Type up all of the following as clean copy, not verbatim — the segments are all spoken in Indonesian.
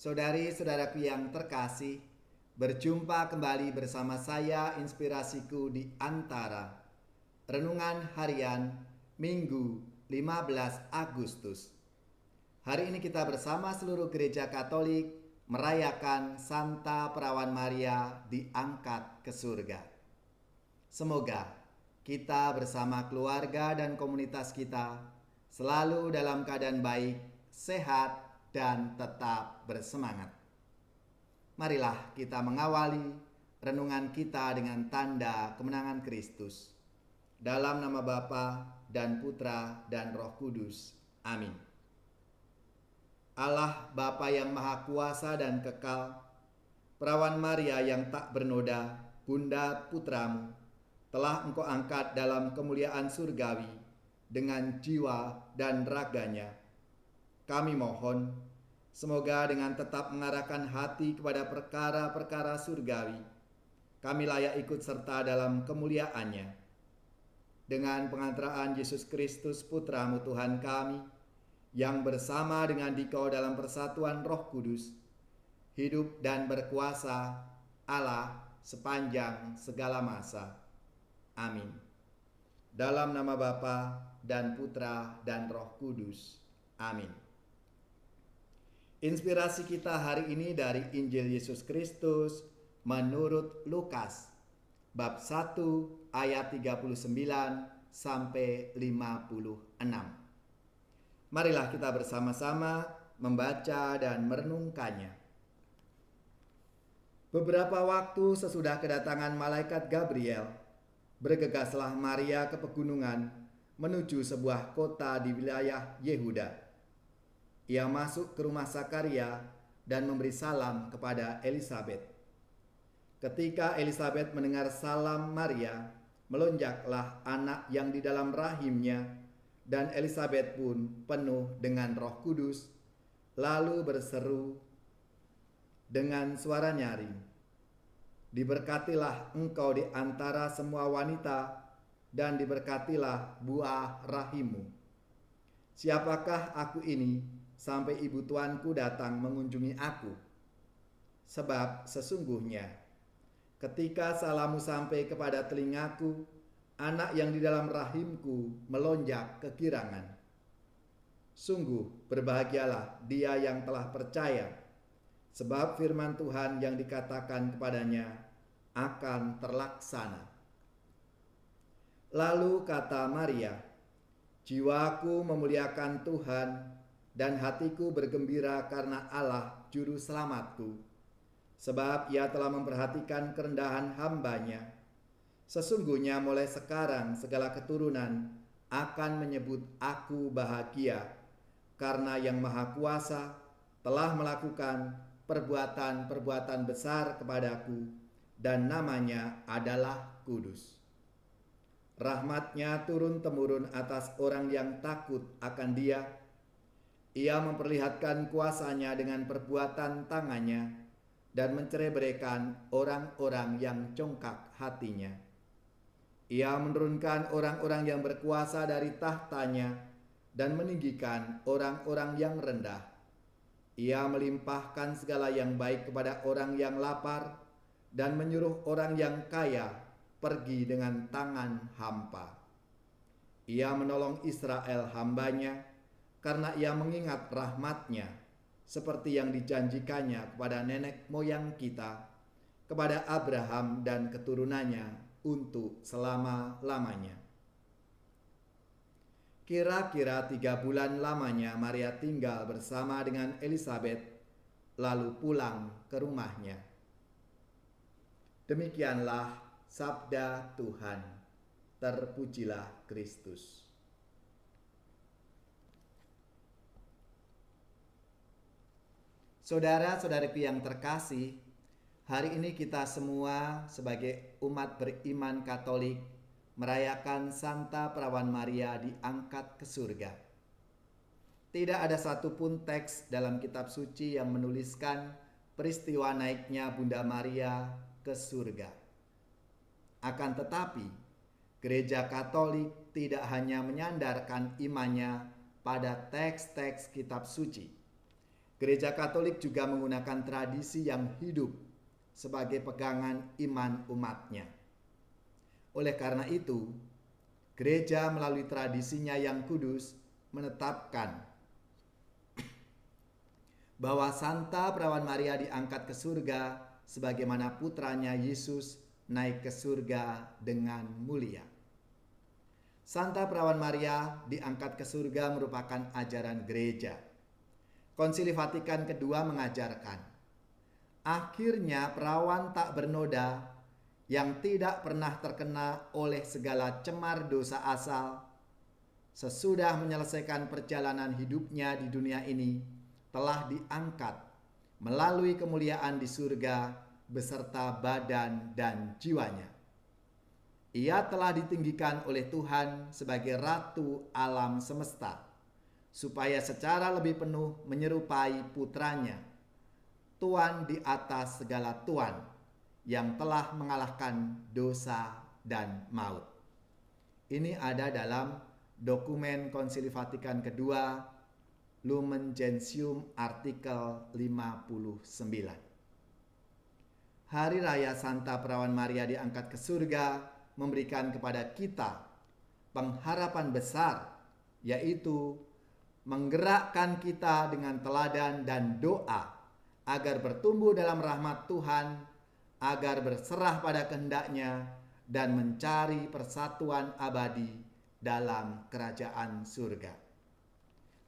Saudari-saudaraku yang terkasih, berjumpa kembali bersama saya Inspirasiku di Antara. Renungan harian Minggu 15 Agustus. Hari ini kita bersama seluruh gereja Katolik merayakan Santa Perawan Maria diangkat ke surga. Semoga kita bersama keluarga dan komunitas kita selalu dalam keadaan baik, sehat, dan tetap bersemangat. Marilah kita mengawali renungan kita dengan tanda kemenangan Kristus. Dalam nama Bapa dan Putra dan Roh Kudus. Amin. Allah Bapa yang Maha Kuasa dan Kekal, Perawan Maria yang tak bernoda, Bunda Putramu, telah Engkau angkat dalam kemuliaan surgawi dengan jiwa dan raganya. Kami mohon, semoga dengan tetap mengarahkan hati kepada perkara-perkara surgawi, kami layak ikut serta dalam kemuliaannya. Dengan pengantaraan Yesus Kristus Putramu Tuhan kami, yang bersama dengan Dikau dalam persatuan Roh Kudus, hidup dan berkuasa Allah sepanjang segala masa. Amin. Dalam nama Bapa dan Putra dan Roh Kudus. Amin. Inspirasi kita hari ini dari Injil Yesus Kristus menurut Lukas bab 1 ayat 39 sampai 56. Marilah kita bersama-sama membaca dan merenungkannya. Beberapa waktu sesudah kedatangan malaikat Gabriel, bergegaslah Maria ke pegunungan menuju sebuah kota di wilayah Yehuda. Ia masuk ke rumah Zakaria dan memberi salam kepada Elisabet. Ketika Elisabet mendengar salam Maria, melonjaklah anak yang di dalam rahimnya, dan Elisabet pun penuh dengan Roh Kudus, lalu berseru dengan suara nyaring, "Diberkatilah engkau di antara semua wanita, dan diberkatilah buah rahimmu. Siapakah aku ini sampai ibu tuanku datang mengunjungi aku? Sebab sesungguhnya ketika salammu sampai kepada telingaku, anak yang di dalam rahimku melonjak kegirangan. Sungguh berbahagialah dia yang telah percaya, sebab firman Tuhan yang dikatakan kepadanya akan terlaksana." Lalu kata Maria, "Jiwaku memuliakan Tuhan, dan hatiku bergembira karena Allah Juru Selamatku, sebab Ia telah memperhatikan kerendahan hamba-Nya. Sesungguhnya mulai sekarang segala keturunan akan menyebut aku bahagia, karena Yang Maha Kuasa telah melakukan perbuatan-perbuatan besar kepadaku, dan namanya adalah kudus. Rahmat-Nya turun-temurun atas orang yang takut akan Dia. Ia memperlihatkan kuasa-Nya dengan perbuatan tangan-Nya, dan mencerai-beraikan orang-orang yang congkak hatinya. Ia menurunkan orang-orang yang berkuasa dari tahtanya, dan meninggikan orang-orang yang rendah. Ia melimpahkan segala yang baik kepada orang yang lapar, dan menyuruh orang yang kaya pergi dengan tangan hampa. Ia menolong Israel hamba-Nya, karena Ia mengingat rahmat-Nya, seperti yang dijanjikannya kepada nenek moyang kita, kepada Abraham dan keturunannya untuk selama-lamanya." Kira-kira 3 bulan lamanya Maria tinggal bersama dengan Elisabet, lalu pulang ke rumahnya. Demikianlah sabda Tuhan. Terpujilah Kristus. Saudara-saudariku yang terkasih, hari ini kita semua sebagai umat beriman Katolik merayakan Santa Perawan Maria diangkat ke surga. Tidak ada satupun teks dalam kitab suci yang menuliskan peristiwa naiknya Bunda Maria ke surga. Akan tetapi, Gereja Katolik tidak hanya menyandarkan imannya pada teks-teks kitab suci, Gereja Katolik juga menggunakan tradisi yang hidup sebagai pegangan iman umatnya. Oleh karena itu, gereja melalui tradisinya yang kudus menetapkan bahwa Santa Perawan Maria diangkat ke surga sebagaimana putranya Yesus naik ke surga dengan mulia. Santa Perawan Maria diangkat ke surga merupakan ajaran gereja. Konsili Vatikan kedua mengajarkan, akhirnya perawan tak bernoda yang tidak pernah terkena oleh segala cemar dosa asal, sesudah menyelesaikan perjalanan hidupnya di dunia ini, telah diangkat melalui kemuliaan di surga beserta badan dan jiwanya. Ia telah ditinggikan oleh Tuhan sebagai Ratu alam semesta, supaya secara lebih penuh menyerupai putranya, Tuan di atas segala Tuan, yang telah mengalahkan dosa dan maut. Ini ada dalam dokumen Konsili Vatikan kedua, Lumen Gentium artikel 59. Hari Raya Santa Perawan Maria diangkat ke surga memberikan kepada kita pengharapan besar, yaitu menggerakkan kita dengan teladan dan doa agar bertumbuh dalam rahmat Tuhan, agar berserah pada kehendak-Nya dan mencari persatuan abadi dalam kerajaan surga.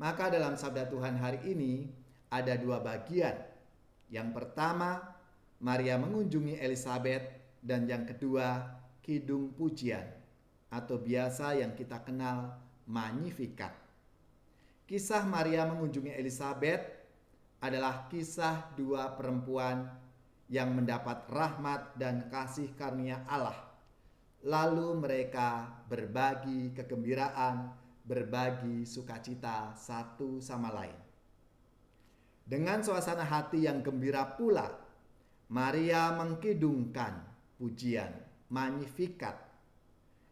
Maka dalam sabda Tuhan hari ini ada dua bagian. Yang pertama, Maria mengunjungi Elizabeth, dan yang kedua, Kidung Pujian atau biasa yang kita kenal Magnificat. Kisah Maria mengunjungi Elizabeth adalah kisah dua perempuan yang mendapat rahmat dan kasih karunia Allah. Lalu mereka berbagi kegembiraan, berbagi sukacita satu sama lain. Dengan suasana hati yang gembira pula, Maria mengkidungkan pujian Magnificat,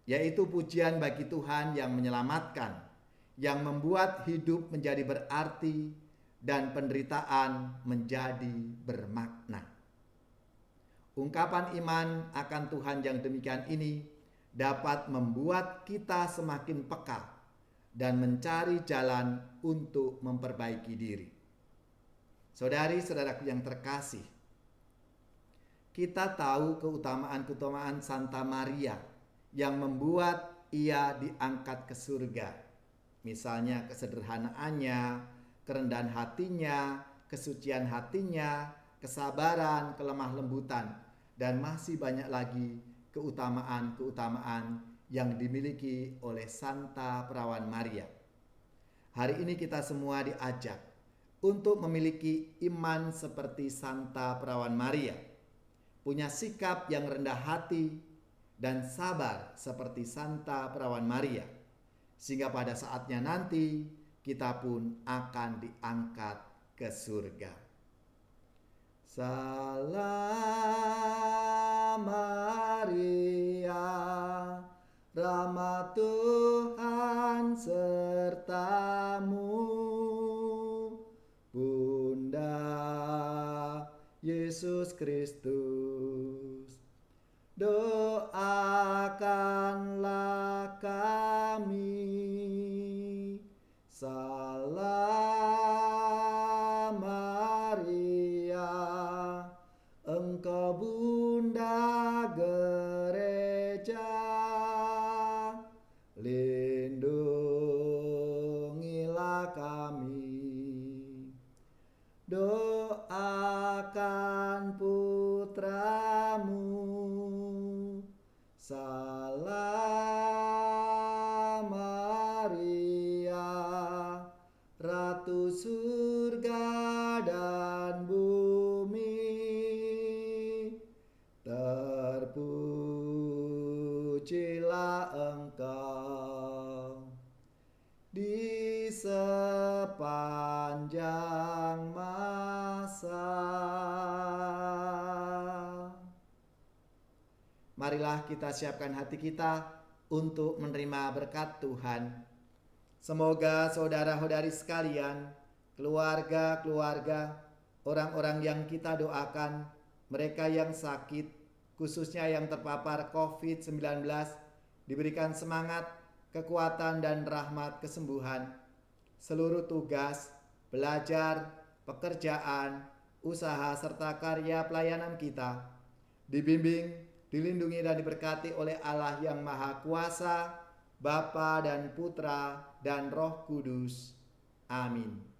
yaitu pujian bagi Tuhan yang menyelamatkan, yang membuat hidup menjadi berarti dan penderitaan menjadi bermakna. Ungkapan iman akan Tuhan yang demikian ini dapat membuat kita semakin peka dan mencari jalan untuk memperbaiki diri. Saudari-saudaraku yang terkasih, kita tahu keutamaan-keutamaan Santa Maria yang membuat ia diangkat ke surga. Misalnya kesederhanaannya, kerendahan hatinya, kesucian hatinya, kesabaran, kelemah lembutan, dan masih banyak lagi keutamaan-keutamaan yang dimiliki oleh Santa Perawan Maria. Hari ini kita semua diajak untuk memiliki iman seperti Santa Perawan Maria, punya sikap yang rendah hati dan sabar seperti Santa Perawan Maria, sehingga pada saatnya nanti kita pun akan diangkat ke surga. Salam Maria, rahmat Tuhan sertamu, Bunda Yesus Kristus, doakanlah kami. Salam Maria, Engkau Bunda Gereja, lindungilah kami. Doakan putramu. Salam Maria, Ratu surga dan bumi, terpujilah Engkau di sepanjang masa. Marilah kita siapkan hati kita untuk menerima berkat Tuhan. Semoga saudara-saudari sekalian keluarga-keluarga, orang-orang yang kita doakan, mereka yang sakit, khususnya yang terpapar COVID-19, diberikan semangat, kekuatan, dan rahmat kesembuhan. Seluruh tugas, belajar, pekerjaan, usaha, serta karya pelayanan kita dibimbing, dilindungi, dan diberkati oleh Allah yang Maha Kuasa, Bapa dan Putra dan Roh Kudus. Amin.